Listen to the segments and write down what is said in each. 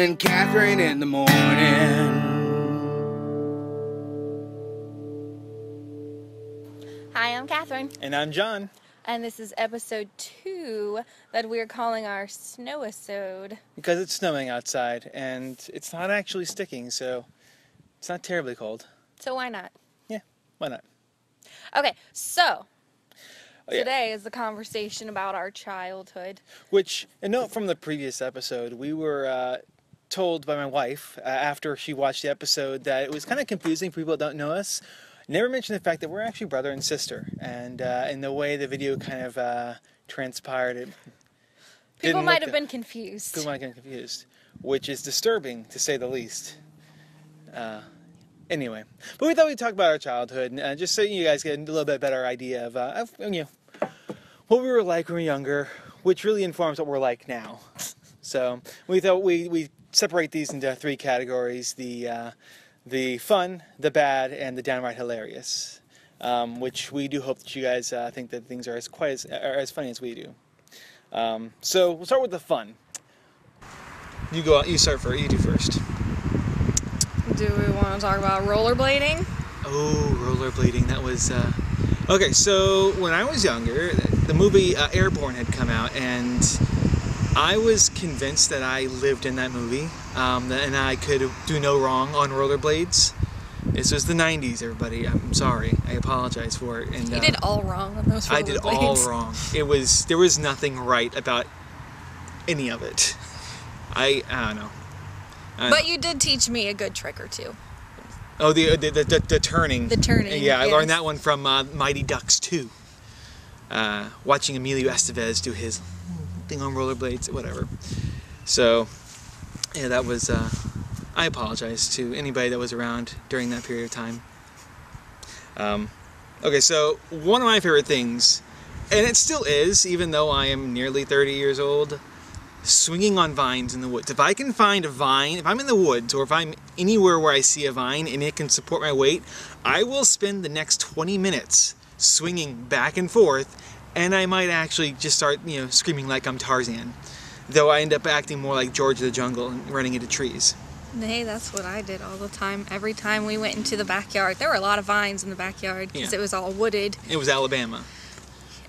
and Kathryn in the morning. Hi, I'm Kathryn. And I'm John. And this is episode 2 that we're calling our snow-isode. Because it's snowing outside and it's not actually sticking, so it's not terribly cold. So why not? Yeah, why not? Okay, so today is the conversation about our childhood. Which, a note from the previous episode, we were told by my wife after she watched the episode that it was kind of confusing for people that don't know us. Never mentioned the fact that we're actually brother and sister, and in the way the video kind of transpired, People might have been confused. People might have been confused, which is disturbing to say the least. Anyway, but we thought we'd talk about our childhood, just so you guys get a little bit better idea of what we were like when we were younger, which really informs what we're like now. So we thought we separate these into 3 categories: the fun, the bad, and the downright hilarious. Which we do hope that you guys think that things are as funny as we do. So we'll start with the fun. You go. You start first. You do first. Do we want to talk about rollerblading? Oh, rollerblading. That was... Okay, so when I was younger, the movie Airborne had come out, and I was convinced that I lived in that movie, and I could do no wrong on rollerblades. This was the 90s, everybody. I'm sorry. I apologize for it. And, you did all wrong on those rollerblades. I did all wrong. There was nothing right about any of it. I don't know. But you did teach me a good trick or two. Oh, the turning. The turning. Yeah, I learned that one from Mighty Ducks 2. Watching Emilio Estevez do his thing on rollerblades, whatever. So, yeah, that was. I apologize to anybody that was around during that period of time. Okay, so one of my favorite things, and it still is, even though I am nearly 30 years old. Swinging on vines in the woods. If I can find a vine, if I'm in the woods or if I'm anywhere where I see a vine and it can support my weight, I will spend the next 20 minutes swinging back and forth, and I might actually just start, screaming like I'm Tarzan. Though I end up acting more like George of the Jungle and running into trees. Hey, that's what I did all the time. Every time we went into the backyard, there were a lot of vines in the backyard because it was all wooded. It was Alabama.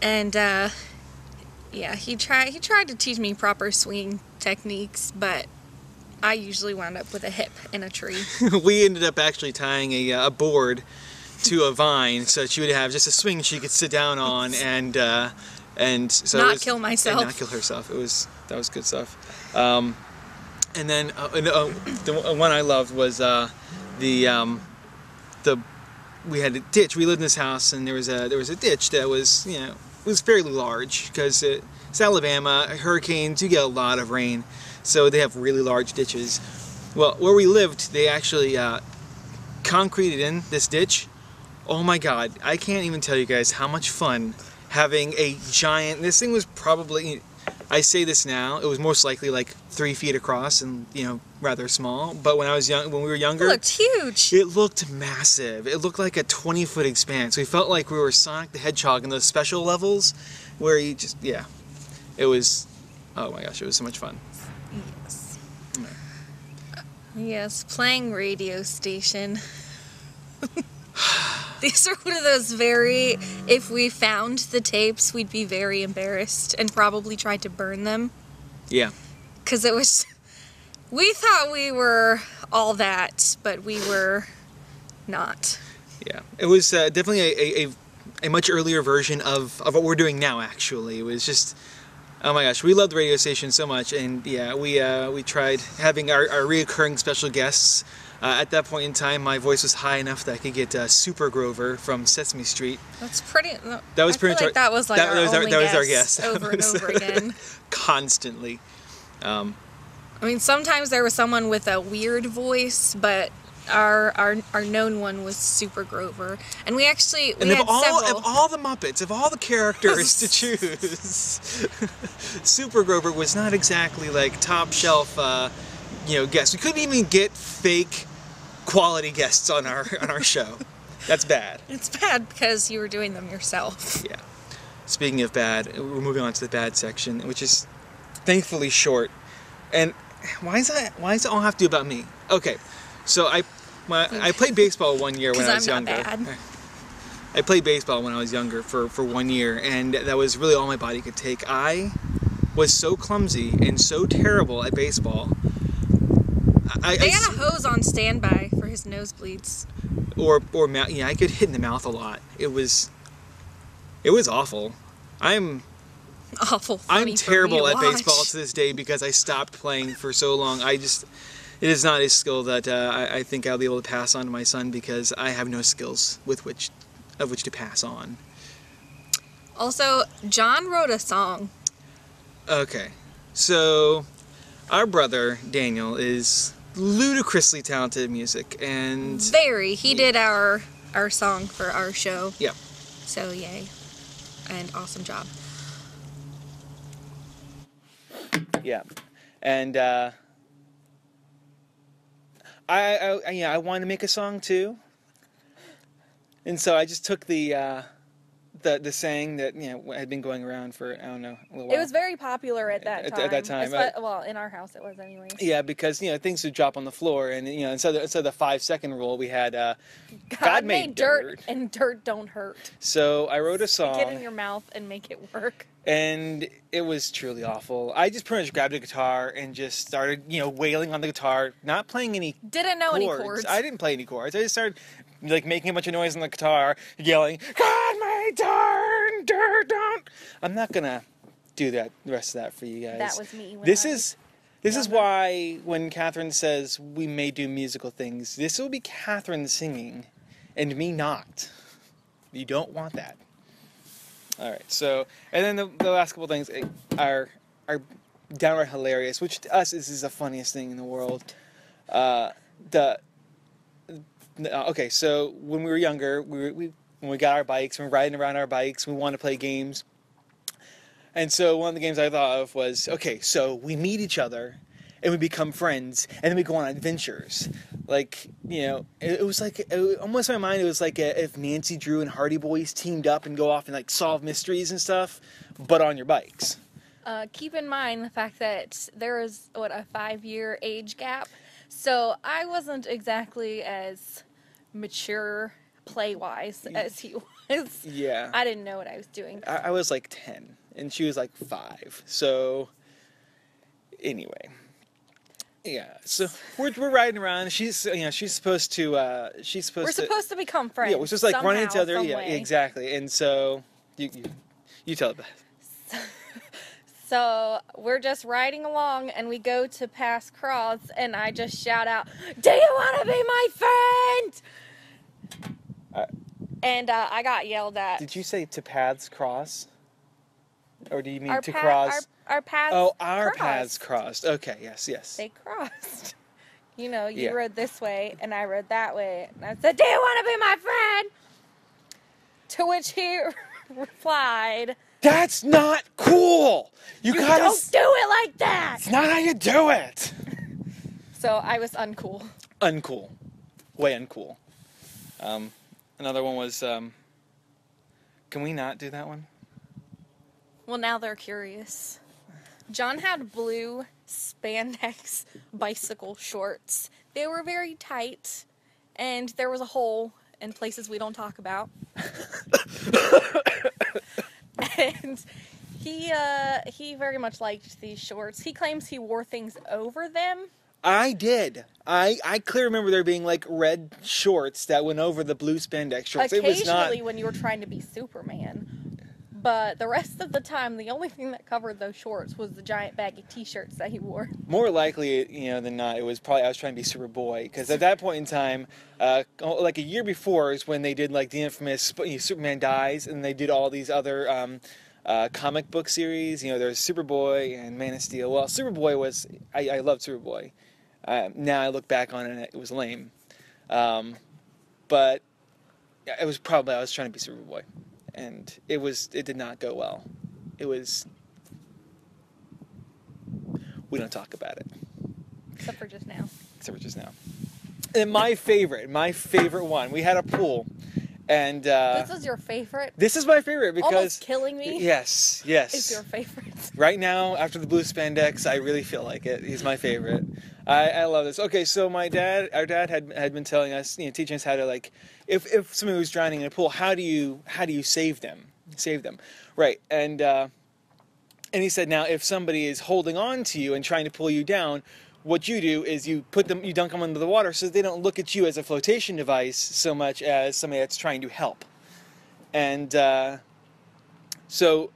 And, yeah, he tried to teach me proper swinging techniques, but I usually wound up with a hip in a tree. We ended up actually tying a board to a vine so that she would have just a swing she could sit down on and so not kill myself. And not kill herself. That was good stuff. And then the one I loved was we had a ditch. We lived in this house, and there was a ditch that was it was fairly large because it's Alabama. Hurricanes, you get a lot of rain, so they have really large ditches. Well, where we lived, they actually concreted in this ditch. Oh my God, I can't even tell you guys how much fun having a giant. This thing was probably, I say this now, it was most likely like 3 feet across and rather small. But when we were younger, it looked huge. It looked massive. It looked like a 20-foot expanse. We felt like we were Sonic the Hedgehog in those special levels, where you just it was. Oh my gosh, it was so much fun. Yes. Yes, playing radio station. These are one of those if we found the tapes, we'd be very embarrassed and probably try to burn them. Yeah. Because we thought we were all that, but we were not. Yeah. It was definitely a much earlier version of what we're doing now, actually. It was just, oh my gosh, we loved the radio station so much, and yeah, we tried having our reoccurring special guests. At that point in time, my voice was high enough that I could get Super Grover from Sesame Street. That's pretty. That was pretty much. That was like our guest over and over again. Constantly. I mean, sometimes there was someone with a weird voice, but our known one was Super Grover, and we had several. Of all the Muppets, of all the characters to choose, Super Grover was not exactly like top shelf. Guests. We couldn't even get fake quality guests on our show. That's bad. It's bad because you were doing them yourself. Yeah. Speaking of bad, we're moving on to the bad section, which is thankfully short. And Why does it all have to be about me? Okay, so I played baseball one year when I was younger. Because I'm not bad. I played baseball when I was younger for 1 year, and that was really all my body could take. I was so clumsy and so terrible at baseball. They had a hose on standby for his nosebleeds. Or yeah, I get hit in the mouth a lot. It was awful. I'm terrible at baseball to this day because I stopped playing for so long. It is not a skill that I think I'll be able to pass on to my son because I have no skills of which to pass on. Also, John wrote a song. Okay, so our brother Daniel is ludicrously talented in music, and he did our song for our show. Yep. So yay, and awesome job. Yeah, and I wanted to make a song too, and so I just took the saying that had been going around for I don't know a little while. It was very popular at that time. At that time, well, in our house it was anyway. Yeah, because things would drop on the floor, and instead of the 5-second rule, we had God made dirt, and dirt don't hurt. So I wrote a song. Stick it in your mouth and make it work. And it was truly awful. I just pretty much grabbed a guitar and just started, wailing on the guitar, not playing any Didn't know chords. any chords. I didn't play any chords. I just started, making a bunch of noise on the guitar, yelling, God made dirt, don't. I'm not going to do the rest of that for you guys. That was me. This is why when Kathryn says we may do musical things, this will be Kathryn singing and me not. You don't want that. All right, so, and then the last couple things are downright hilarious, which to us is the funniest thing in the world. Okay, so when we were younger, when we got our bikes, we were riding around our bikes, we wanted to play games. And so one of the games I thought of was, okay, so we meet each other, and we become friends, and then we go on adventures. It was like, almost in my mind, it was like if Nancy Drew and Hardy Boys teamed up and go off and solve mysteries and stuff, but on your bikes. Keep in mind the fact that there is, a 5-year age gap, so I wasn't exactly as mature play-wise as he was. Yeah. I didn't know what I was doing. I was 10, and she was 5, so anyway. Yeah, so we're riding around. She's supposed to We're supposed to become friends. Yeah, we're just running into other. Yeah, exactly. And so you tell it, Beth. So we're just riding along, and we go to pass Cross, and I just shout out, "Do you want to be my friend?" And I got yelled at. Did you say to paths cross? Or do you mean to cross? Our paths. Oh, our paths crossed. Okay, yes. They crossed. You Yeah. rode this way and I rode that way, and I said, "Do you want to be my friend?" To which he replied, "That's not cool. You gotta don't do it like that. It's not how you do it." So I was uncool. Uncool, way uncool. Another one was. Can we not do that one? Well, now they're curious. John had blue spandex bicycle shorts. They were very tight, and there was a hole in places we don't talk about. And he very much liked these shorts. He claims he wore things over them. I did. I clearly remember there being red shorts that went over the blue spandex shorts. Occasionally, it was not... when you were trying to be Superman. But the rest of the time, the only thing that covered those shorts was the giant baggy t-shirts that he wore. More likely, than not, it was probably I was trying to be Superboy, because at that point in time, a year before is when they did the infamous Superman Dies, and they did all these other comic book series. There's Superboy and Man of Steel. Well, Superboy was I loved Superboy. Now I look back on it, it was lame, but it was probably I was trying to be Superboy. And it did not go well. We don't talk about it. Except for just now. And my favorite one, we had a pool. And this is your favorite? This is my favorite because... Almost killing me? Yes. It's your favorite. Right now, after the blue spandex, I really feel like it. He's my favorite. I love this. Okay, so our dad had been telling us, teaching us how to, like, if somebody was drowning in a pool, how do you save them? Right? And he said, now if somebody is holding on to you and trying to pull you down, what you do is you dunk them under the water so that they don't look at you as a flotation device so much as somebody that's trying to help. And so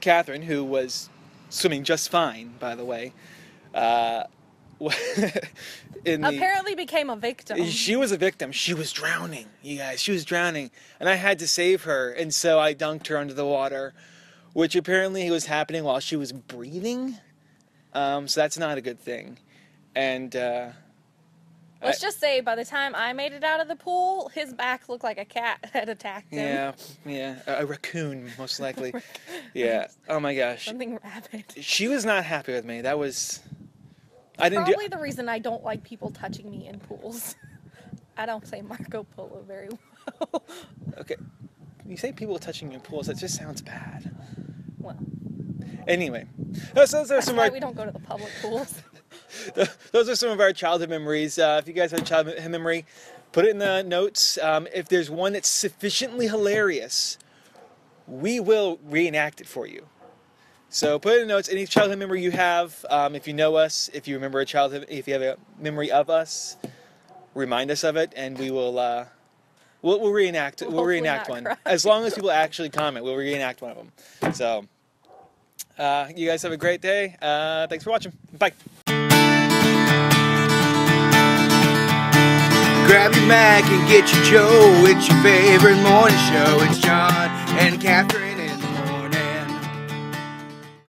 Kathryn, who was swimming just fine, by the way, apparently became a victim. She was a victim. She was drowning, you guys. She was drowning, and I had to save her, and so I dunked her under the water, which apparently was happening while she was breathing. So that's not a good thing. And let's just say, by the time I made it out of the pool, his back looked like a cat had attacked him. Yeah, a raccoon, most likely. Yeah. Oh my gosh. Something rabid. She was not happy with me. That was. Probably the reason I don't like people touching me in pools. I don't say Marco Polo very well. Okay. You say people touching you in pools, that just sounds bad. Well. Anyway. That's why we don't go to the public pools. Those are some of our childhood memories. If you guys have a childhood memory, put it in the notes. If there's one that's sufficiently hilarious, we will reenact it for you. So put it in the notes. Any childhood memory you have, if you know us, if you remember if you have a memory of us, remind us of it, and we will we'll reenact. We'll reenact one. Cry. As long as people actually comment, we'll reenact one of them. So you guys have a great day. Thanks for watching. Bye. Grab your Mac and get your Joe. It's your favorite morning show. It's John and Kathryn.